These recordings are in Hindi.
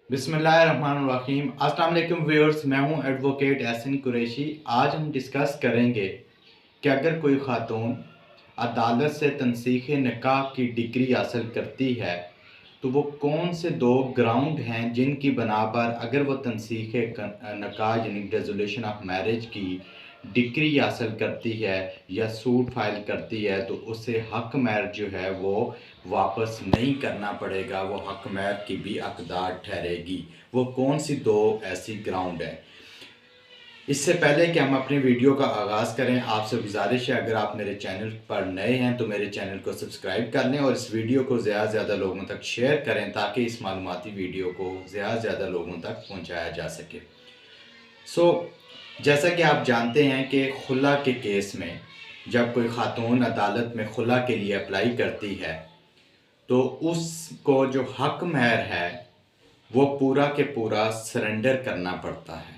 बिस्मिल्लाहिर्रहमानिर्रहीम। अस्सलाम वालेकुम व्यूअर्स, मैं हूं एडवोकेट एहसन कुरैशी। आज हम डिस्कस करेंगे कि अगर कोई खातून अदालत से तनसीख निकाह की डिग्री हासिल करती है तो वो कौन से दो ग्राउंड हैं जिनकी बना पर अगर वो तनसीख निकाह यानी रेजोल्यूशन ऑफ मैरिज की डिग्री हासिल करती है या सूट फाइल करती है तो उसे हक महर जो है वो वापस नहीं करना पड़ेगा, वो हक महर की भी हकदार ठहरेगी। वो कौन सी दो ऐसी ग्राउंड है? इससे पहले कि हम अपनी वीडियो का आगाज़ करें, आपसे गुजारिश है अगर आप मेरे चैनल पर नए हैं तो मेरे चैनल को सब्सक्राइब कर लें और इस वीडियो को ज़्यादा से ज़्यादा लोगों तक शेयर करें ताकि इस मालूमाती वीडियो को ज़्यादा से ज़्यादा लोगों तक पहुंचाया जा सके। जैसा कि आप जानते हैं कि खुला के केस में जब कोई खातून अदालत में खुला के लिए अप्लाई करती है तो उसको जो हक महर है वो पूरा के पूरा सरेंडर करना पड़ता है।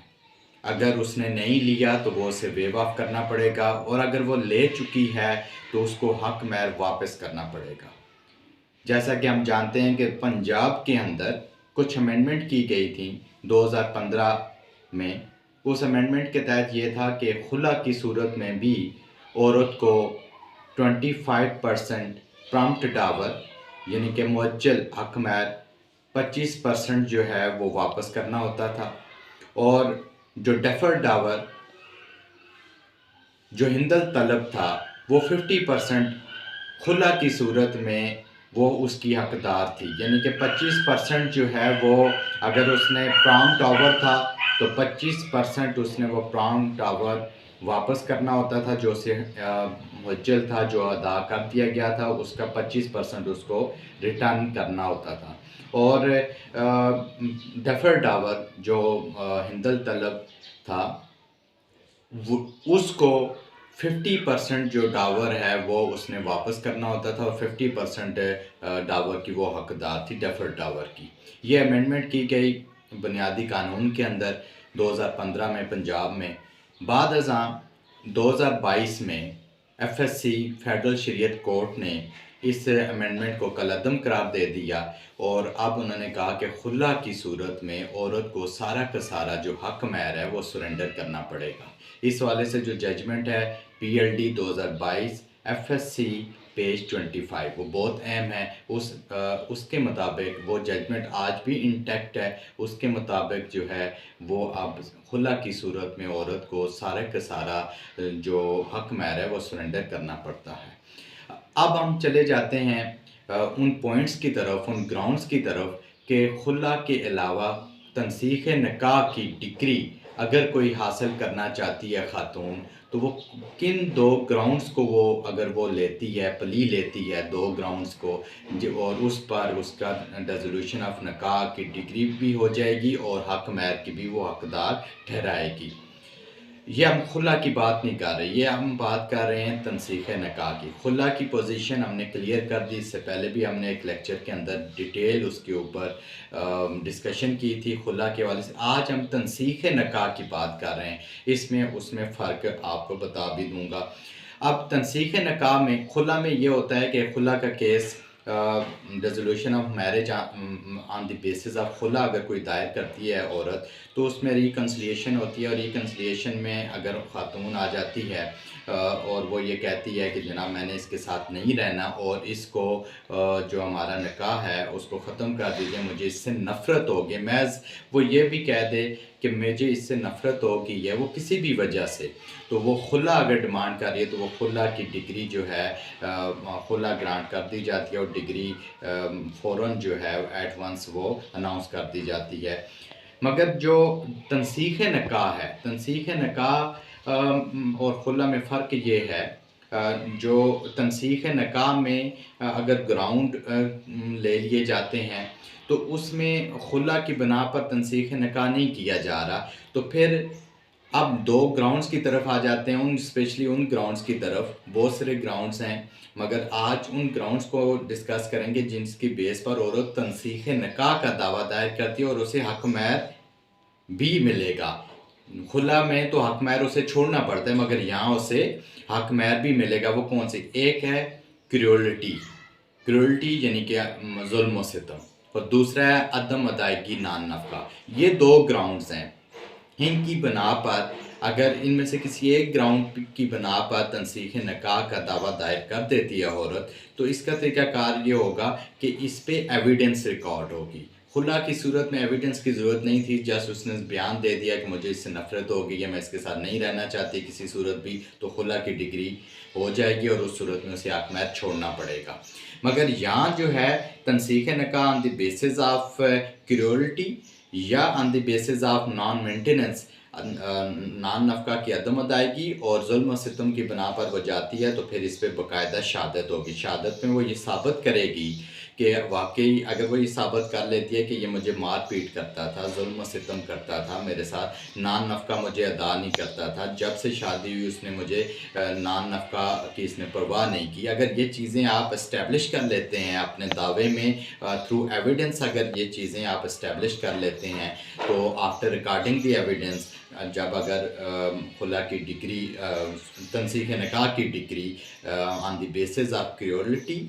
अगर उसने नहीं लिया तो वो उसे वेव ऑफ करना पड़ेगा और अगर वो ले चुकी है तो उसको हक महर वापस करना पड़ेगा। जैसा कि हम जानते हैं कि पंजाब के अंदर कुछ अमेंडमेंट की गई थी 2015 में। उस अमेंडमेंट के तहत ये था कि खुला की सूरत में भी औरत को 25% प्रॉम्प्ट डावर यानी कि मुअज्जल हक महर 25% जो है वो वापस करना होता था और जो डेफर्ड डावर जो हिंदल तलब था वो 50% खुला की सूरत में वो उसकी हकदार थी। यानी कि 25% जो है वो अगर उसने प्रॉम्प्ट ऑवर था तो 25% उसने वो प्रॉम्प्ट ऑवर वापस करना होता था। जो उसे मुअज्जल था जो अदा कर दिया गया था उसका 25% उसको रिटर्न करना होता था। और डेफर्ड डावर जो हिंदल तलब था उसको 50% जो डावर है वो उसने वापस करना होता था और 50% डावर की वो हकदार थी डेफर्ड डावर की। ये अमेंडमेंट की गई बुनियादी कानून के अंदर 2015 में पंजाब में। बाद अज़ां 2022 में एफएससी फेडरल शरीयत कोर्ट ने इस अमेंडमेंट को कलअदम करार दे दिया और अब उन्होंने कहा कि खुला की सूरत में औरत को सारा का सारा जो हक महर है वो सरेंडर करना पड़ेगा। इस वाले से जो जजमेंट है पीएलडी 2022 एफएससी पेज 25 वो बहुत अहम है। उसके मुताबिक वो जजमेंट आज भी इंटैक्ट है। उसके मुताबिक जो है वो अब खुला की सूरत में औरत को सारा का सारा जो हक महर है वो सरेंडर करना पड़ता है। अब हम चले जाते हैं उन पॉइंट्स की तरफ, उन ग्राउंड्स की तरफ कि खुला के अलावा तनसीख निकाह की डिग्री अगर कोई हासिल करना चाहती है खातून तो वो किन दो ग्राउंड्स को वो अगर वो लेती है, प्ली लेती है दो ग्राउंड्स को और उस पर उसका रेजोल्यूशन ऑफ निकाह की डिग्री भी हो जाएगी और हक महर की भी वो हकदार ठहराएगी। ये हम खुला की बात नहीं कर रहे, ये हम बात कर रहे हैं तनसीख निकाह की। खुला की पोजीशन हमने क्लियर कर दी। इससे पहले भी हमने एक लेक्चर के अंदर डिटेल उसके ऊपर डिस्कशन की थी खुला के हवाले से। आज हम तनसीख निकाह की बात कर रहे हैं, इसमें उसमें फ़र्क आपको बता भी दूंगा। अब तनसीख निकाह में खुला में ये होता है कि खुला का case resolution of marriage on the basis of खुला अगर कोई दायर करती है औरत तो उसमें रिकन्सिलिएशन होती है और रिकन्सिलिएशन में अगर ख़ातून आ जाती है और वो ये कहती है कि जनाब मैंने इसके साथ नहीं रहना और इसको जो हमारा निकाह है उसको ख़त्म कर दीजिए, मुझे इससे नफ़रत होगी, महज वो ये भी कह दे कि मुझे इससे नफ़रत होगी या वो किसी भी वजह से, तो वो खुला अगर डिमांड कर रही है तो वो खुला की डिग्री जो है खुला ग्रांट कर दी जाती है और डिग्री फ़ौरन जो है एट वंस वो अनाउंस कर दी जाती है। मगर जो तनसीख निकाह है, तनसीख निकाह और खुला में फ़र्क ये है जो तनसीख निकाह में अगर ग्राउंड ले लिए जाते हैं तो उसमें खुला की बना पर तनसीख निकाह नहीं किया जा रहा। तो फिर अब दो ग्राउंड्स की तरफ आ जाते हैं, उन स्पेशली उन ग्राउंड्स की तरफ। बहुत सारे ग्राउंड्स हैं मगर आज उन ग्राउंड्स को डिस्कस करेंगे जिनकी बेस पर औरत तनसीख निकाह का दावा दायर करती है और उसे हक महर भी मिलेगा। खुला में तो हक महर उसे छोड़ना पड़ता है मगर यहाँ उसे हक महर भी मिलेगा। वो कौन सी? एक है क्रूअल्टी, क्रूअल्टी यानी कि जुल्म व सितम, और दूसरा है अदम अदायगी नान नफ़ा। ये 2 ग्राउंड्स हैं। इनकी बना पर अगर इनमें से किसी एक ग्राउंड की बना पर तनसीख निकाह का दावा दायर कर देती है औरत, तो इसका तरीक़ाकार ये होगा कि इस पे एविडेंस रिकॉर्ड होगी। खुला की सूरत में एविडेंस की ज़रूरत नहीं थी, जस्ट उसने बयान दे दिया कि मुझे इससे नफ़रत हो गई है, मैं इसके साथ नहीं रहना चाहती किसी सूरत भी, तो खुला की डिग्री हो जाएगी और उस सूरत में उसे हक महर छोड़ना पड़ेगा। मगर यहाँ जो है तनसीख निकाह on the basis of cruelty या on the basis of non maintenance, नान नफ़का की अदम अदायगी और ज़ुल्म और सितम की बिना पर वो जाती है, तो फिर इस पे बाकायदा शहादत होगी। शहादत में वो ये साबित करेगी कि वाक़ई अगर वो ये साबित कर लेती है कि ये मुझे मार-पीट करता था, ज़ुल्म और सितम करता था, मेरे साथ नान नफ़का मुझे अदा नहीं करता था, जब से शादी हुई उसने मुझे नान नफ़का की इसने परवाह नहीं की। अगर ये चीज़ें आप एस्टेब्लिश कर लेते हैं अपने दावे में थ्रू एविडेंस, अगर ये चीज़ें आप एस्टेब्लिश कर लेते हैं, तो आफ्टर रिकॉर्डिंग द एविडेंस जब अगर खुला की डिग्री तनसीख निकाह की degree on the basis of cruelty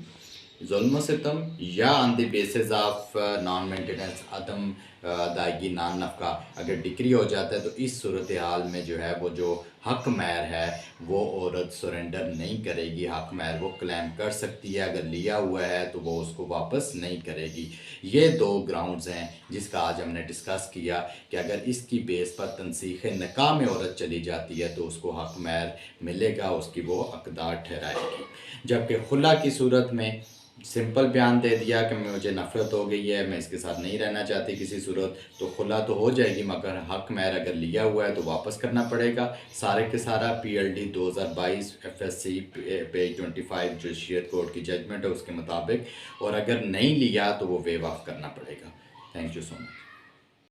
ज़ुल्म सितम या on the basis of non maintenance अदम अदायगी नान नफ़का अगर डिग्री हो जाता है, तो इस सूरत हाल में जो है वो जो हक महर है वो औरत सरेंडर नहीं करेगी। हक महर वो क्लेम कर सकती है, अगर लिया हुआ है तो वो उसको वापस नहीं करेगी। ये 2 ग्राउंड्स हैं जिसका आज हमने डिस्कस किया कि अगर इसकी बेस पर तनसीख निकाह में औरत चली जाती है तो उसको हक महर मिलेगा, उसकी वो हकदार ठहराएगी। जबकि खुला की सूरत में सिंपल बयान दे दिया कि मुझे नफ़रत हो गई है, मैं इसके साथ नहीं रहना चाहती किसी सूरत, तो खुला तो हो जाएगी, मगर हक महर अगर लिया हुआ है तो वापस करना पड़ेगा। सारे के सारा PLD 2022 FSC पेज 25 जो शरीयत कोर्ट की जजमेंट है उसके मुताबिक, और अगर नहीं लिया तो वो वेव ऑफ करना पड़ेगा। Thank you so much.